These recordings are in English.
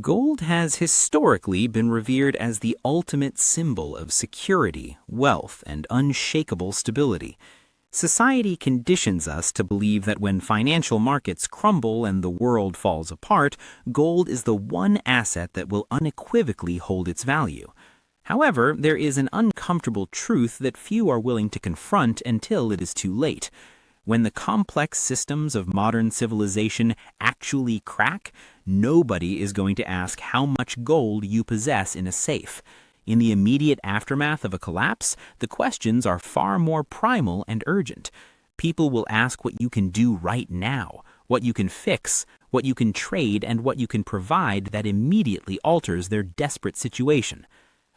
Gold has historically been revered as the ultimate symbol of security, wealth, and unshakable stability. Society conditions us to believe that when financial markets crumble and the world falls apart, gold is the one asset that will unequivocally hold its value. However, there is an uncomfortable truth that few are willing to confront until it is too late. When the complex systems of modern civilization actually crack, nobody is going to ask how much gold you possess in a safe. In the immediate aftermath of a collapse, the questions are far more primal and urgent. People will ask what you can do right now, what you can fix, what you can trade, and what you can provide that immediately alters their desperate situation.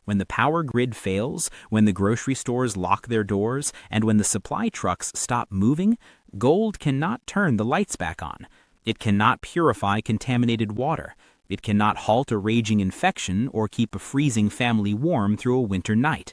When the power grid fails, when the grocery stores lock their doors, and when the supply trucks stop moving, gold cannot turn the lights back on. It cannot purify contaminated water. It cannot halt a raging infection or keep a freezing family warm through a winter night.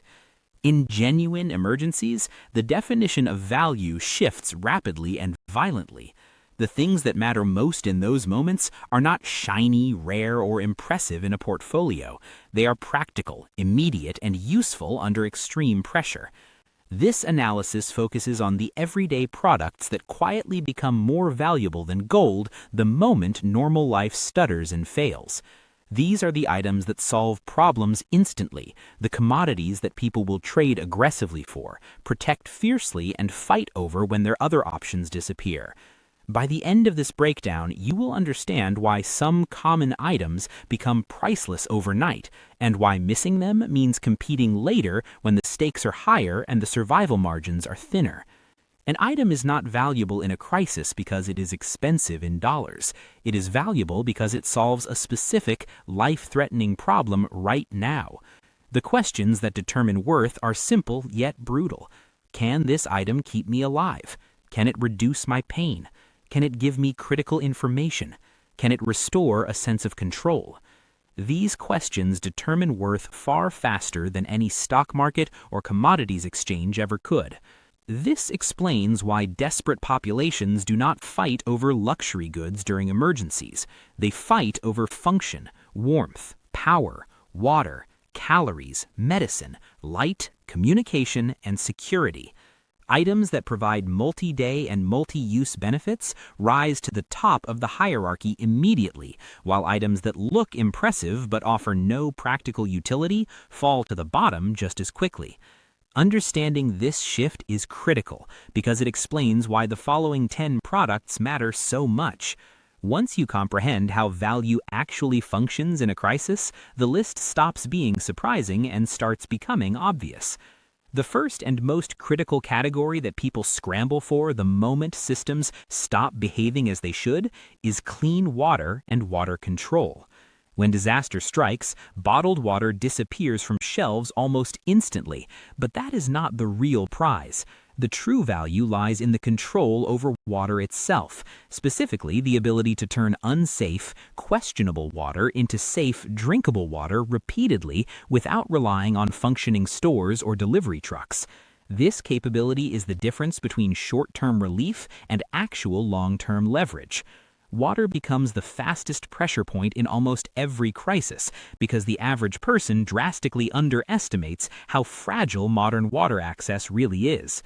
In genuine emergencies, the definition of value shifts rapidly and violently. The things that matter most in those moments are not shiny, rare, or impressive in a portfolio. They are practical, immediate, and useful under extreme pressure. This analysis focuses on the everyday products that quietly become more valuable than gold the moment normal life stutters and fails. These are the items that solve problems instantly, the commodities that people will trade aggressively for, protect fiercely, and fight over when their other options disappear. By the end of this breakdown, you will understand why some common items become priceless overnight, and why missing them means competing later when the stakes are higher and the survival margins are thinner. An item is not valuable in a crisis because it is expensive in dollars. It is valuable because it solves a specific, life-threatening problem right now. The questions that determine worth are simple yet brutal. Can this item keep me alive? Can it reduce my pain? Can it give me critical information? Can it restore a sense of control? These questions determine worth far faster than any stock market or commodities exchange ever could. This explains why desperate populations do not fight over luxury goods during emergencies. They fight over function, warmth, power, water, calories, medicine, light, communication, and security. Items that provide multi-day and multi-use benefits rise to the top of the hierarchy immediately, while items that look impressive but offer no practical utility fall to the bottom just as quickly. Understanding this shift is critical because it explains why the following 10 products matter so much. Once you comprehend how value actually functions in a crisis, the list stops being surprising and starts becoming obvious. The first and most critical category that people scramble for the moment systems stop behaving as they should is clean water and water control. When disaster strikes, bottled water disappears from shelves almost instantly, but that is not the real prize. The true value lies in the control over water itself, specifically the ability to turn unsafe, questionable water into safe, drinkable water repeatedly without relying on functioning stores or delivery trucks. This capability is the difference between short-term relief and actual long-term leverage. Water becomes the fastest pressure point in almost every crisis because the average person drastically underestimates how fragile modern water access really is.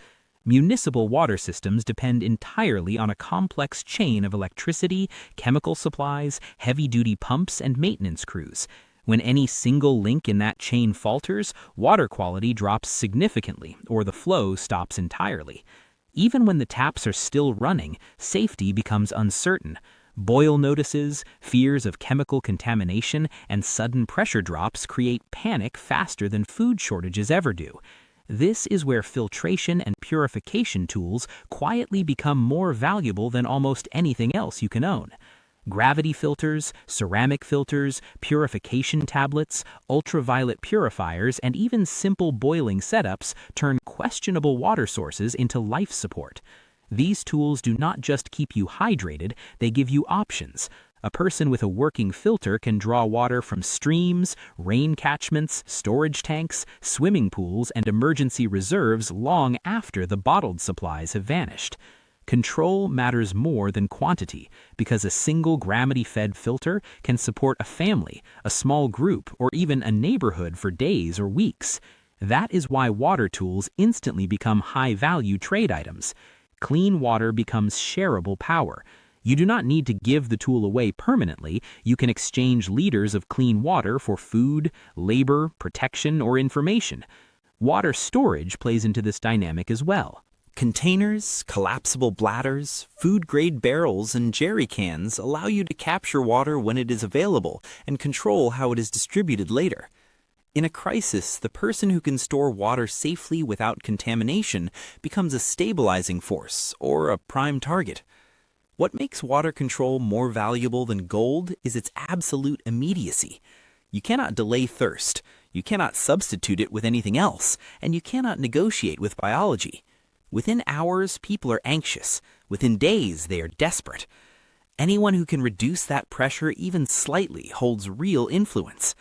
Municipal water systems depend entirely on a complex chain of electricity, chemical supplies, heavy-duty pumps, and maintenance crews. When any single link in that chain falters, water quality drops significantly or the flow stops entirely. Even when the taps are still running, safety becomes uncertain. Boil notices, fears of chemical contamination, and sudden pressure drops create panic faster than food shortages ever do. This is where filtration and purification tools quietly become more valuable than almost anything else you can own. Gravity filters, ceramic filters, purification tablets, ultraviolet purifiers, and even simple boiling setups turn questionable water sources into life support. These tools do not just keep you hydrated, they give you options. A person with a working filter can draw water from streams, rain catchments, storage tanks, swimming pools, and emergency reserves long after the bottled supplies have vanished. Control matters more than quantity because a single gravity-fed filter can support a family, a small group, or even a neighborhood for days or weeks. That is why water tools instantly become high-value trade items. Clean water becomes shareable power. You do not need to give the tool away permanently. You can exchange liters of clean water for food, labor, protection, or information. Water storage plays into this dynamic as well. Containers, collapsible bladders, food-grade barrels, and jerry cans allow you to capture water when it is available and control how it is distributed later. In a crisis, the person who can store water safely without contamination becomes a stabilizing force or a prime target. What makes water control more valuable than gold is its absolute immediacy. You cannot delay thirst, you cannot substitute it with anything else, and you cannot negotiate with biology. Within hours, people are anxious. Within days, they are desperate. Anyone who can reduce that pressure even slightly holds real influence.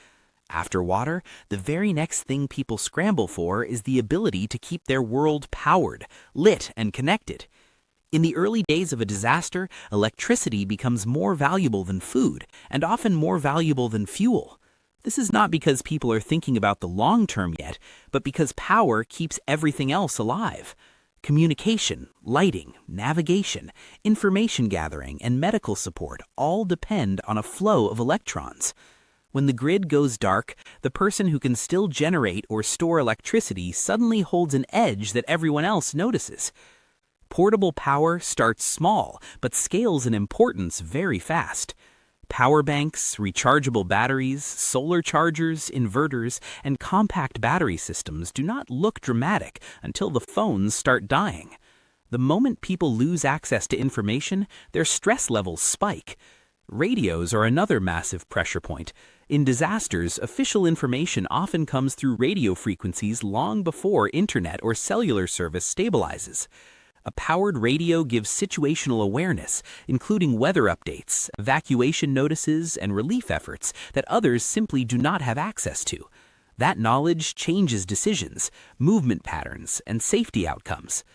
After water, the very next thing people scramble for is the ability to keep their world powered, lit, and connected. In the early days of a disaster, electricity becomes more valuable than food, and often more valuable than fuel. This is not because people are thinking about the long term yet, but because power keeps everything else alive. Communication, lighting, navigation, information gathering, and medical support all depend on a flow of electrons. When the grid goes dark, the person who can still generate or store electricity suddenly holds an edge that everyone else notices. Portable power starts small, but scales in importance very fast. Power banks, rechargeable batteries, solar chargers, inverters, and compact battery systems do not look dramatic until the phones start dying. The moment people lose access to information, their stress levels spike. Radios are another massive pressure point. In disasters, official information often comes through radio frequencies long before internet or cellular service stabilizes. A powered radio gives situational awareness, including weather updates, evacuation notices, and relief efforts that others simply do not have access to. That knowledge changes decisions, movement patterns, and safety outcomes.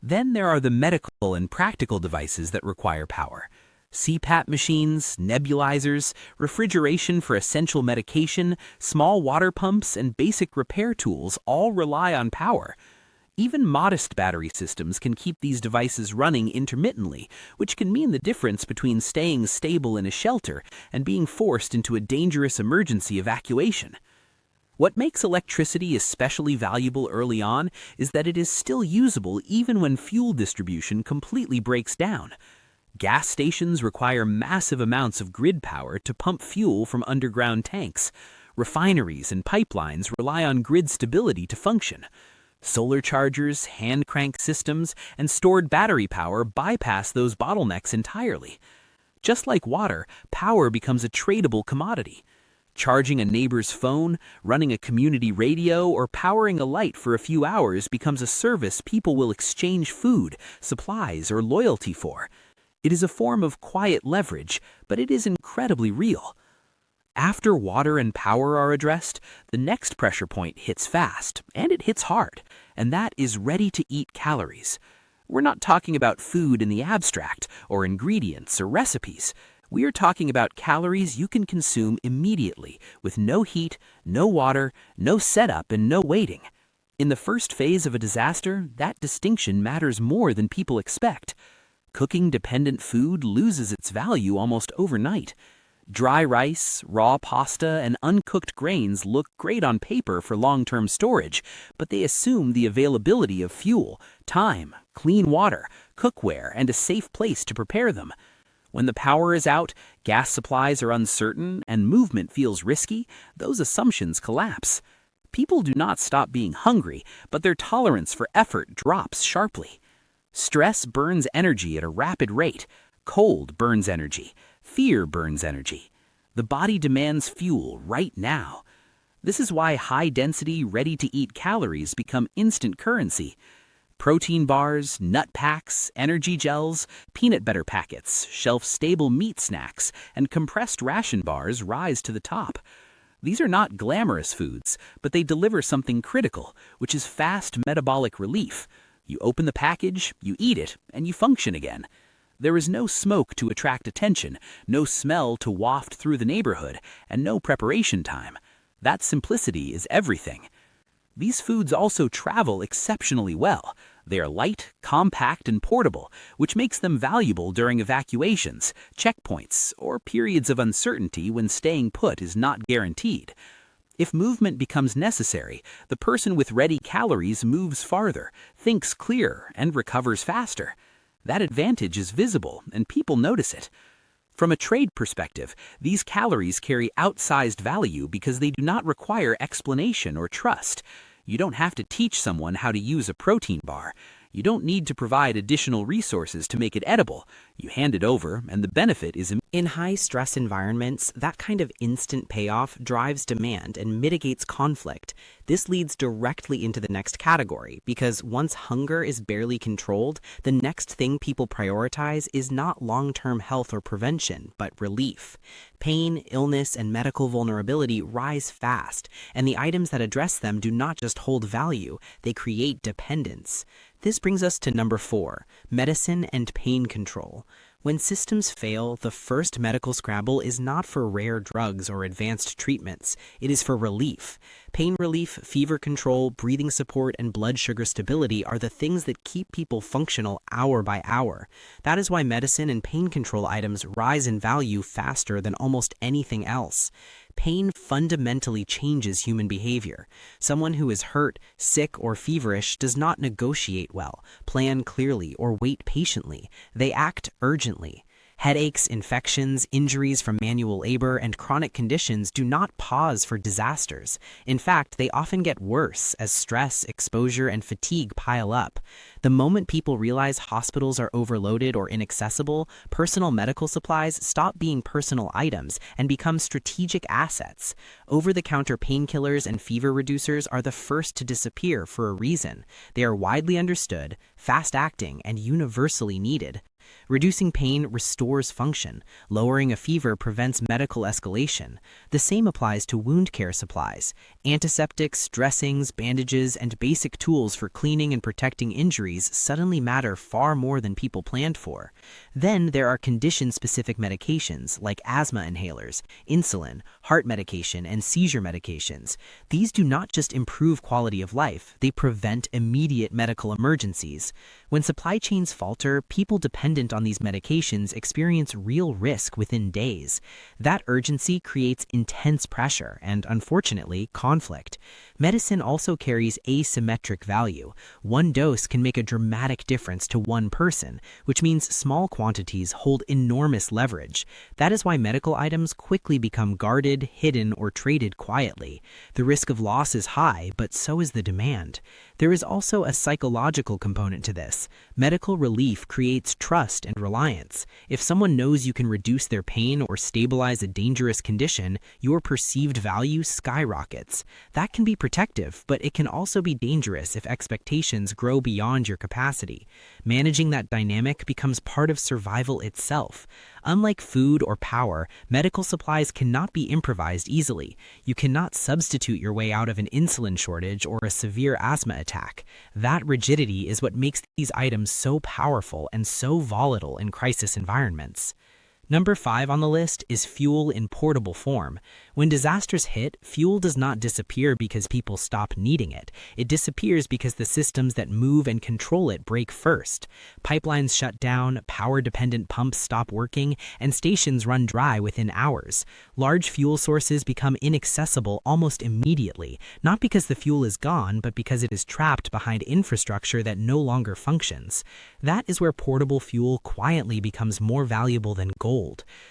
Then there are the medical and practical devices that require power. CPAP machines, nebulizers, refrigeration for essential medication, small water pumps, and basic repair tools all rely on power. Even modest battery systems can keep these devices running intermittently, which can mean the difference between staying stable in a shelter and being forced into a dangerous emergency evacuation. What makes electricity especially valuable early on is that it is still usable even when fuel distribution completely breaks down. Gas stations require massive amounts of grid power to pump fuel from underground tanks. Refineries and pipelines rely on grid stability to function. Solar chargers, hand crank systems, and stored battery power bypass those bottlenecks entirely. Just like water, power becomes a tradable commodity. Charging a neighbor's phone, running a community radio, or powering a light for a few hours becomes a service people will exchange food, supplies, or loyalty for. It is a form of quiet leverage, but it is incredibly real. After water and power are addressed, the next pressure point hits fast, and it hits hard, and that is ready-to-eat calories. We're not talking about food in the abstract, or ingredients or recipes. We are talking about calories you can consume immediately, with no heat, no water, no setup, and no waiting. In the first phase of a disaster, that distinction matters more than people expect. Cooking-dependent food loses its value almost overnight. Dry rice, raw pasta, and uncooked grains look great on paper for long-term storage, but they assume the availability of fuel, time, clean water, cookware, and a safe place to prepare them. When the power is out, gas supplies are uncertain, and movement feels risky, those assumptions collapse. People do not stop being hungry, but their tolerance for effort drops sharply. Stress burns energy at a rapid rate. Cold burns energy. Fear burns energy. The body demands fuel right now. This is why high-density, ready-to-eat calories become instant currency. Protein bars, nut packs, energy gels, peanut butter packets, shelf-stable meat snacks, and compressed ration bars rise to the top. These are not glamorous foods, but they deliver something critical, which is fast metabolic relief. You open the package, you eat it, and you function again. There is no smoke to attract attention, no smell to waft through the neighborhood, and no preparation time. That simplicity is everything. These foods also travel exceptionally well. They are light, compact, and portable, which makes them valuable during evacuations, checkpoints, or periods of uncertainty when staying put is not guaranteed. If movement becomes necessary, the person with ready calories moves farther, thinks clearer, and recovers faster. That advantage is visible, and people notice it. From a trade perspective, these calories carry outsized value because they do not require explanation or trust. You don't have to teach someone how to use a protein bar. You don't need to provide additional resources to make it edible. You hand it over, and the benefit is In high-stress environments, that kind of instant payoff drives demand and mitigates conflict. This leads directly into the next category, because once hunger is barely controlled, the next thing people prioritize is not long-term health or prevention, but relief. Pain, illness, and medical vulnerability rise fast, and the items that address them do not just hold value, they create dependence. This brings us to number 4, medicine and pain control. When systems fail, the first medical scramble is not for rare drugs or advanced treatments. It is for relief. Pain relief, fever control, breathing support, and blood sugar stability are the things that keep people functional hour by hour. That is why medicine and pain control items rise in value faster than almost anything else. Pain fundamentally changes human behavior. Someone who is hurt, sick, or feverish does not negotiate well, plan clearly, or wait patiently. They act urgently. Headaches, infections, injuries from manual labor, and chronic conditions do not pause for disasters. In fact, they often get worse as stress, exposure, and fatigue pile up. The moment people realize hospitals are overloaded or inaccessible, personal medical supplies stop being personal items and become strategic assets. Over-the-counter painkillers and fever reducers are the first to disappear for a reason. They are widely understood, fast-acting, and universally needed. Reducing pain restores function. Lowering a fever prevents medical escalation. The same applies to wound care supplies. Antiseptics, dressings, bandages, and basic tools for cleaning and protecting injuries suddenly matter far more than people planned for. Then there are condition-specific medications like asthma inhalers, insulin, heart medication, and seizure medications. These do not just improve quality of life, they prevent immediate medical emergencies. When supply chains falter, people dependent on these medications experience real risk within days. That urgency creates intense pressure and, unfortunately, conflict. Medicine also carries asymmetric value. One dose can make a dramatic difference to one person, which means small quantities hold enormous leverage. That is why medical items quickly become guarded, hidden, or traded quietly. The risk of loss is high, but so is the demand. There is also a psychological component to this. Medical relief creates trust and reliance. If someone knows you can reduce their pain or stabilize a dangerous condition, your perceived value skyrockets. That can be protective, but it can also be dangerous if expectations grow beyond your capacity. Managing that dynamic becomes part of survival itself. Unlike food or power, medical supplies cannot be improvised easily. You cannot substitute your way out of an insulin shortage or a severe asthma attack. That rigidity is what makes these items so powerful and so volatile in crisis environments. Number 5 on the list is fuel in portable form. When disasters hit, fuel does not disappear because people stop needing it. It disappears because the systems that move and control it break first. Pipelines shut down, power-dependent pumps stop working, and stations run dry within hours. Large fuel sources become inaccessible almost immediately, not because the fuel is gone, but because it is trapped behind infrastructure that no longer functions. That is where portable fuel quietly becomes more valuable than gold.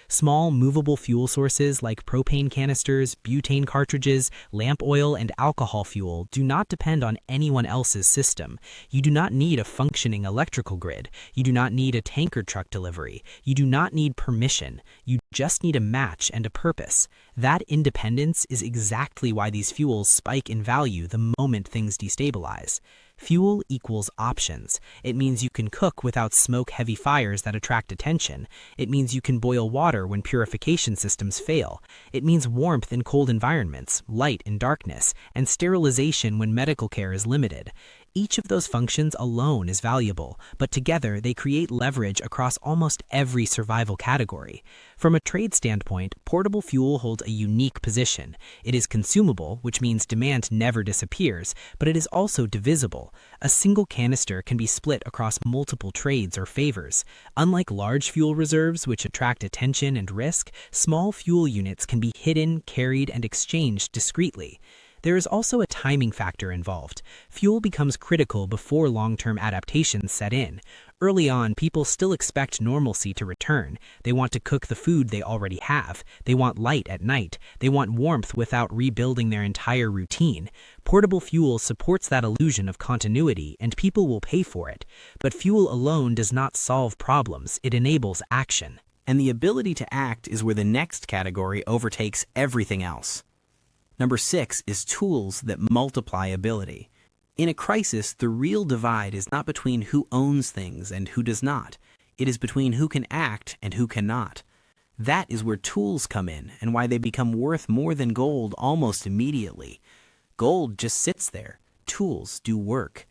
Small, movable fuel sources like propane canisters, butane cartridges, lamp oil, and alcohol fuel do not depend on anyone else's system. You do not need a functioning electrical grid. You do not need a tanker truck delivery. You do not need permission. You just need a match and a purpose. That independence is exactly why these fuels spike in value the moment things destabilize. Fuel equals options. It means you can cook without smoke-heavy fires that attract attention. It means you can boil water when purification systems fail. It means warmth in cold environments, light in darkness, and sterilization when medical care is limited. Each of those functions alone is valuable, but together they create leverage across almost every survival category. From a trade standpoint, portable fuel holds a unique position. It is consumable, which means demand never disappears, but it is also divisible. A single canister can be split across multiple trades or favors. Unlike large fuel reserves, which attract attention and risk, small fuel units can be hidden, carried, and exchanged discreetly. There is also a timing factor involved. Fuel becomes critical before long-term adaptations set in. Early on, people still expect normalcy to return. They want to cook the food they already have. They want light at night. They want warmth without rebuilding their entire routine. Portable fuel supports that illusion of continuity, and people will pay for it. But fuel alone does not solve problems. It enables action. And the ability to act is where the next category overtakes everything else. Number 6 is tools that multiply ability. In a crisis, the real divide is not between who owns things and who does not. It is between who can act and who cannot. That is where tools come in and why they become worth more than gold almost immediately. Gold just sits there. Tools do work.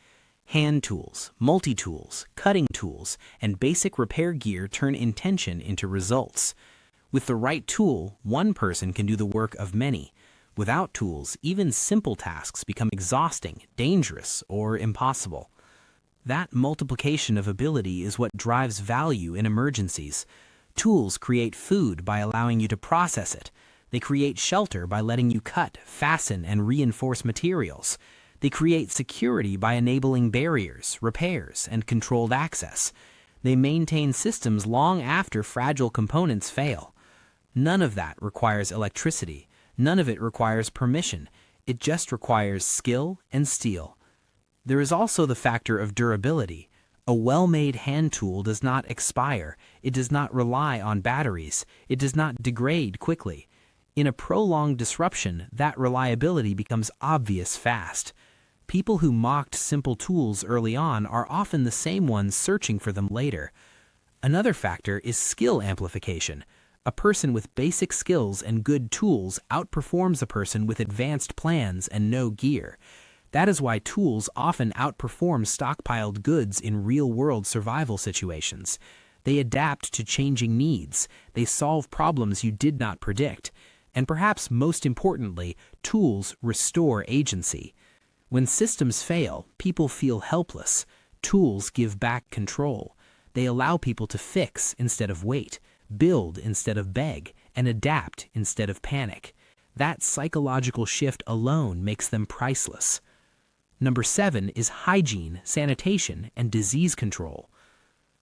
Hand tools, multi-tools, cutting tools, and basic repair gear turn intention into results. With the right tool, one person can do the work of many. Without tools, even simple tasks become exhausting, dangerous, or impossible. That multiplication of ability is what drives value in emergencies. Tools create food by allowing you to process it. They create shelter by letting you cut, fasten, and reinforce materials. They create security by enabling barriers, repairs, and controlled access. They maintain systems long after fragile components fail. None of that requires electricity. None of it requires permission. It just requires skill and steel. There is also the factor of durability. A well-made hand tool does not expire. It does not rely on batteries. It does not degrade quickly. In a prolonged disruption, that reliability becomes obvious fast. People who mocked simple tools early on are often the same ones searching for them later. Another factor is skill amplification. A person with basic skills and good tools outperforms a person with advanced plans and no gear. That is why tools often outperform stockpiled goods in real-world survival situations. They adapt to changing needs. They solve problems you did not predict. And perhaps most importantly, tools restore agency. When systems fail, people feel helpless. Tools give back control. They allow people to fix instead of wait, build instead of beg, and adapt instead of panic. That psychological shift alone makes them priceless. Number 7 is hygiene, sanitation, and disease control.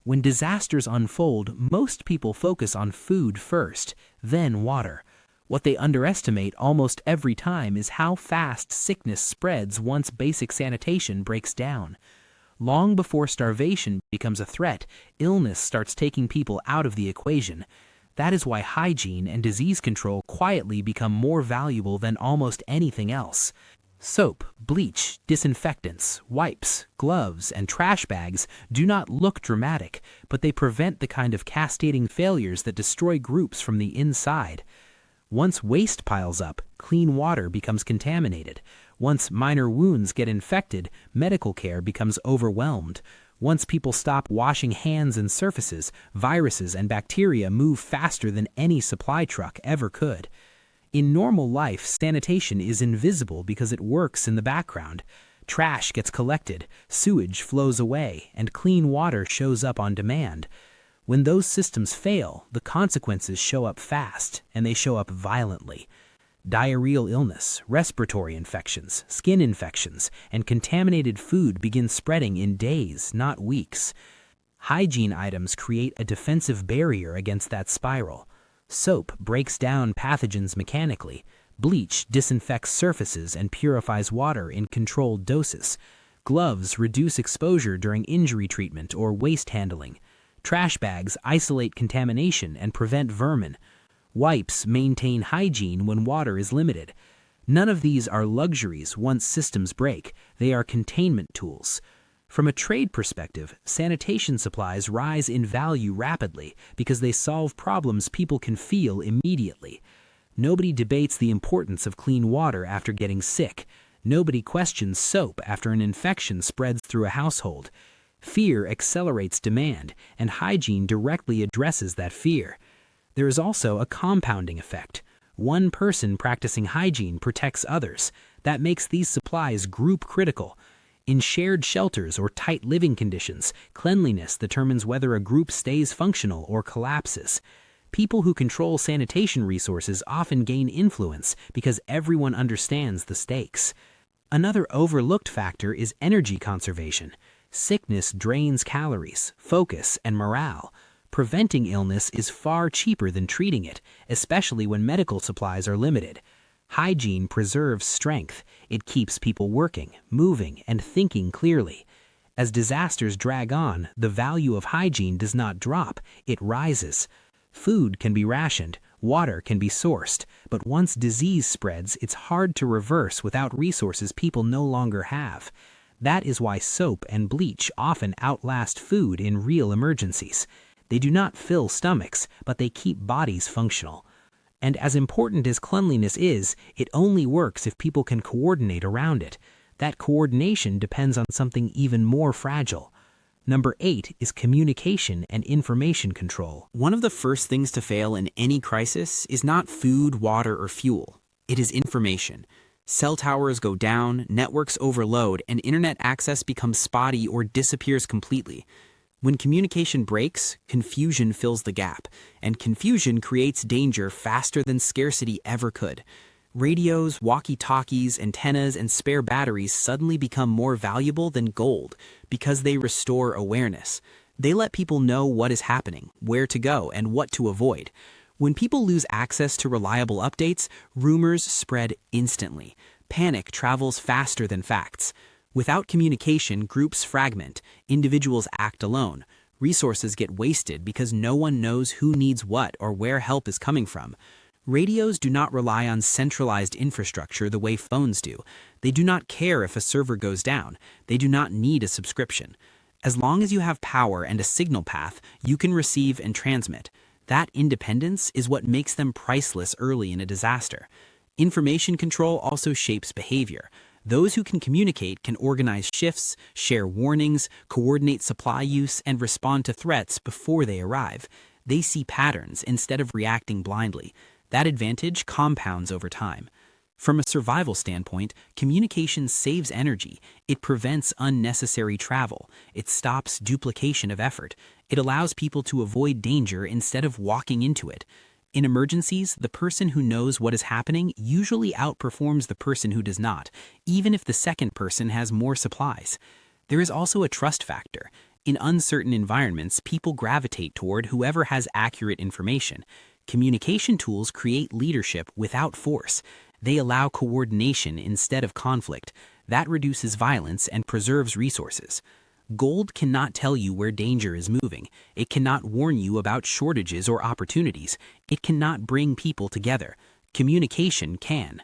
When disasters unfold, most people focus on food first, then water. What they underestimate almost every time is how fast sickness spreads once basic sanitation breaks down. Long before starvation becomes a threat, illness starts taking people out of the equation. That is why hygiene and disease control quietly become more valuable than almost anything else. Soap, bleach, disinfectants, wipes, gloves, and trash bags do not look dramatic, but they prevent the kind of cascading failures that destroy groups from the inside. Once waste piles up, clean water becomes contaminated. Once minor wounds get infected, medical care becomes overwhelmed. Once people stop washing hands and surfaces, viruses and bacteria move faster than any supply truck ever could. In normal life, sanitation is invisible because it works in the background. Trash gets collected, sewage flows away, and clean water shows up on demand. When those systems fail, the consequences show up fast, and they show up violently. Diarrheal illness, respiratory infections, skin infections, and contaminated food begin spreading in days, not weeks. Hygiene items create a defensive barrier against that spiral. Soap breaks down pathogens mechanically. Bleach disinfects surfaces and purifies water in controlled doses. Gloves reduce exposure during injury treatment or waste handling. Trash bags isolate contamination and prevent vermin. Wipes maintain hygiene when water is limited. None of these are luxuries once systems break. They are containment tools. From a trade perspective, sanitation supplies rise in value rapidly because they solve problems people can feel immediately. Nobody debates the importance of clean water after getting sick. Nobody questions soap after an infection spreads through a household. Fear accelerates demand, and hygiene directly addresses that fear. There is also a compounding effect. One person practicing hygiene protects others. That makes these supplies group critical. In shared shelters or tight living conditions, cleanliness determines whether a group stays functional or collapses. People who control sanitation resources often gain influence because everyone understands the stakes. Another overlooked factor is energy conservation. Sickness drains calories, focus, and morale. Preventing illness is far cheaper than treating it, especially when medical supplies are limited. Hygiene preserves strength. It keeps people working, moving, and thinking clearly. As disasters drag on, the value of hygiene does not drop, it rises. Food can be rationed, water can be sourced, but once disease spreads, it's hard to reverse without resources people no longer have. That is why soap and bleach often outlast food in real emergencies. They do not fill stomachs, but they keep bodies functional. And as important as cleanliness is, it only works if people can coordinate around it. That coordination depends on something even more fragile. Number 8 is communication and information control. One of the first things to fail in any crisis is not food, water, or fuel. It is information. Cell towers go down, networks overload, and internet access becomes spotty or disappears completely. When communication breaks, confusion fills the gap, and confusion creates danger faster than scarcity ever could. Radios, walkie-talkies, antennas, and spare batteries suddenly become more valuable than gold because they restore awareness. They let people know what is happening, where to go, and what to avoid. When people lose access to reliable updates, rumors spread instantly. Panic travels faster than facts. Without communication, groups fragment, individuals act alone. Resources get wasted because no one knows who needs what or where help is coming from. Radios do not rely on centralized infrastructure the way phones do. They do not care if a server goes down. They do not need a subscription. As long as you have power and a signal path, you can receive and transmit. That independence is what makes them priceless early in a disaster. Information control also shapes behavior. Those who can communicate can organize shifts, share warnings, coordinate supply use, and respond to threats before they arrive. They see patterns instead of reacting blindly. That advantage compounds over time. From a survival standpoint, communication saves energy. It prevents unnecessary travel. It stops duplication of effort. It allows people to avoid danger instead of walking into it. In emergencies, the person who knows what is happening usually outperforms the person who does not, even if the second person has more supplies. There is also a trust factor. In uncertain environments, people gravitate toward whoever has accurate information. Communication tools create leadership without force. They allow coordination instead of conflict. That reduces violence and preserves resources. Gold cannot tell you where danger is moving. It cannot warn you about shortages or opportunities. It cannot bring people together. Communication can.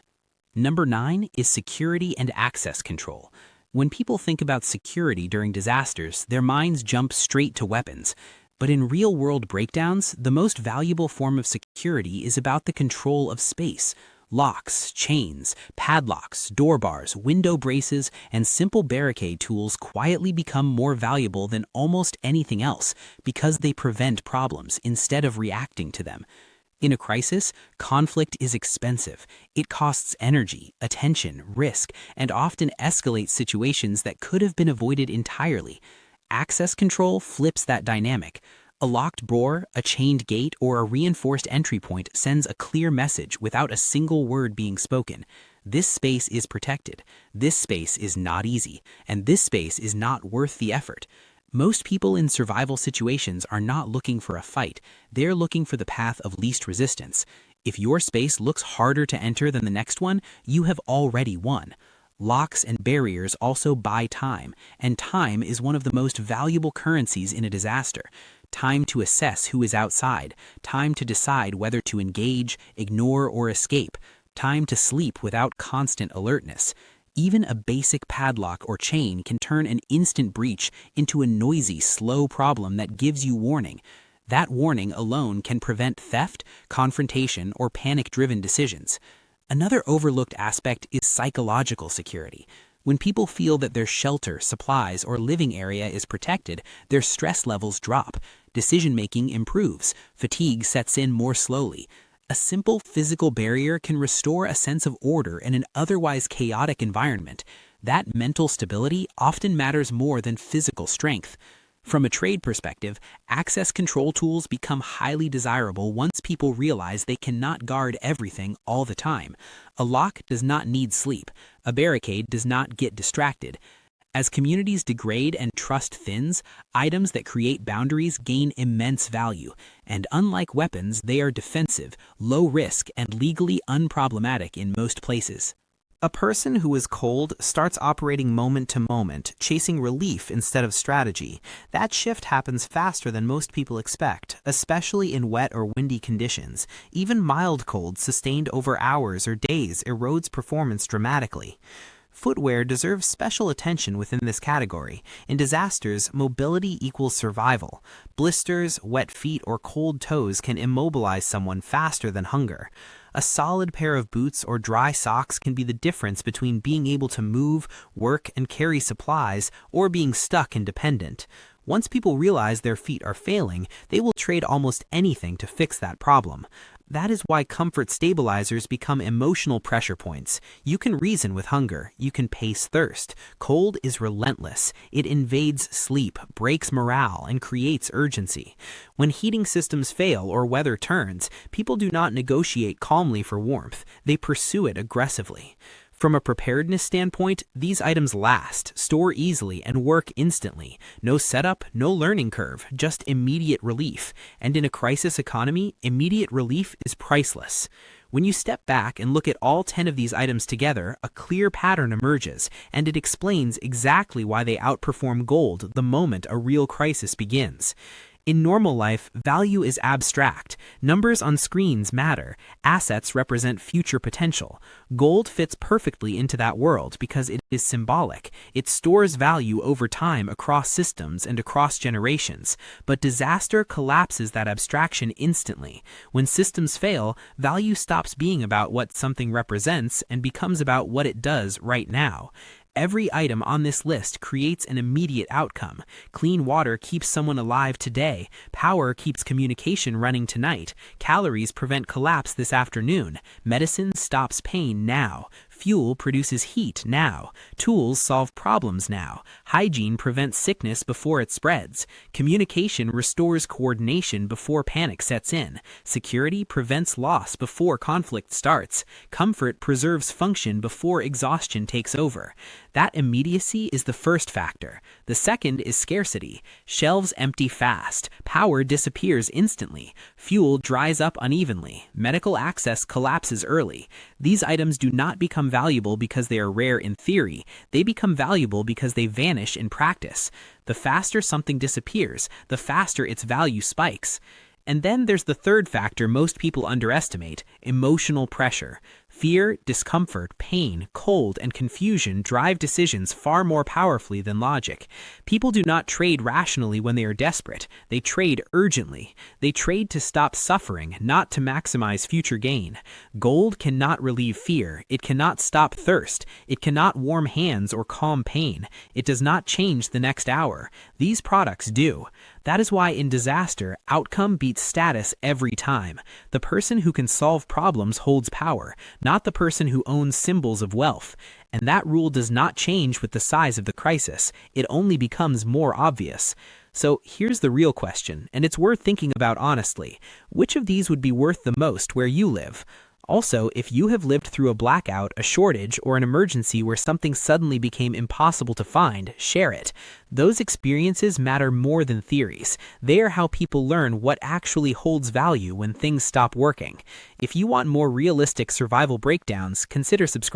Number 9 is security and access control. When people think about security during disasters, their minds jump straight to weapons. But in real-world breakdowns, the most valuable form of security is about the control of space. Locks, chains, padlocks, door bars, window braces, and simple barricade tools quietly become more valuable than almost anything else because they prevent problems instead of reacting to them. In a crisis, conflict is expensive. It costs energy, attention, risk, and often escalates situations that could have been avoided entirely. Access control flips that dynamic. A locked door, a chained gate, or a reinforced entry point sends a clear message without a single word being spoken. This space is protected. This space is not easy. And this space is not worth the effort. Most people in survival situations are not looking for a fight. They're looking for the path of least resistance. If your space looks harder to enter than the next one, you have already won. Locks and barriers also buy time, and time is one of the most valuable currencies in a disaster. Time to assess who is outside, time to decide whether to engage, ignore, or escape, time to sleep without constant alertness. Even a basic padlock or chain can turn an instant breach into a noisy, slow problem that gives you warning. That warning alone can prevent theft, confrontation, or panic-driven decisions. Another overlooked aspect is psychological security. When people feel that their shelter, supplies, or living area is protected, their stress levels drop, decision-making improves, fatigue sets in more slowly. A simple physical barrier can restore a sense of order in an otherwise chaotic environment. That mental stability often matters more than physical strength. From a trade perspective, access control tools become highly desirable once people realize they cannot guard everything all the time. A lock does not need sleep. A barricade does not get distracted. As communities degrade and trust thins, items that create boundaries gain immense value. And unlike weapons, they are defensive, low risk, and legally unproblematic in most places. A person who is cold starts operating moment to moment, chasing relief instead of strategy. That shift happens faster than most people expect, especially in wet or windy conditions. Even mild cold sustained over hours or days erodes performance dramatically. Footwear deserves special attention within this category. In disasters, mobility equals survival. Blisters, wet feet, or cold toes can immobilize someone faster than hunger. A solid pair of boots or dry socks can be the difference between being able to move, work, and carry supplies, or being stuck and dependent. Once people realize their feet are failing, they will trade almost anything to fix that problem. That is why comfort stabilizers become emotional pressure points. You can reason with hunger. You can pace thirst. Cold is relentless. It invades sleep, breaks morale, and creates urgency. When heating systems fail or weather turns, people do not negotiate calmly for warmth. They pursue it aggressively. From a preparedness standpoint, these items last, store easily, and work instantly. No setup, no learning curve, just immediate relief. And in a crisis economy, immediate relief is priceless. When you step back and look at all 10 of these items together, a clear pattern emerges, and it explains exactly why they outperform gold the moment a real crisis begins. In normal life, value is abstract. Numbers on screens matter. Assets represent future potential. Gold fits perfectly into that world because it is symbolic. It stores value over time across systems and across generations. But disaster collapses that abstraction instantly. When systems fail, value stops being about what something represents and becomes about what it does right now. Every item on this list creates an immediate outcome. Clean water keeps someone alive today. Power keeps communication running tonight. Calories prevent collapse this afternoon. Medicine stops pain now. Fuel produces heat now. Tools solve problems now. Hygiene prevents sickness before it spreads. Communication restores coordination before panic sets in. Security prevents loss before conflict starts. Comfort preserves function before exhaustion takes over. That immediacy is the first factor. The second is scarcity. Shelves empty fast. Power disappears instantly. Fuel dries up unevenly. Medical access collapses early. These items do not become valuable because they are rare in theory. They become valuable because they vanish in practice. The faster something disappears, the faster its value spikes. And then there's the third factor most people underestimate: emotional pressure. Fear, discomfort, pain, cold, and confusion drive decisions far more powerfully than logic. People do not trade rationally when they are desperate. They trade urgently. They trade to stop suffering, not to maximize future gain. Gold cannot relieve fear. It cannot stop thirst. It cannot warm hands or calm pain. It does not change the next hour. These products do. That is why in disaster, outcome beats status every time. The person who can solve problems holds power, not the person who owns symbols of wealth. And that rule does not change with the size of the crisis. It only becomes more obvious. So here's the real question, and it's worth thinking about honestly. Which of these would be worth the most where you live? Also, if you have lived through a blackout, a shortage, or an emergency where something suddenly became impossible to find, share it. Those experiences matter more than theories. They are how people learn what actually holds value when things stop working. If you want more realistic survival breakdowns, consider subscribing.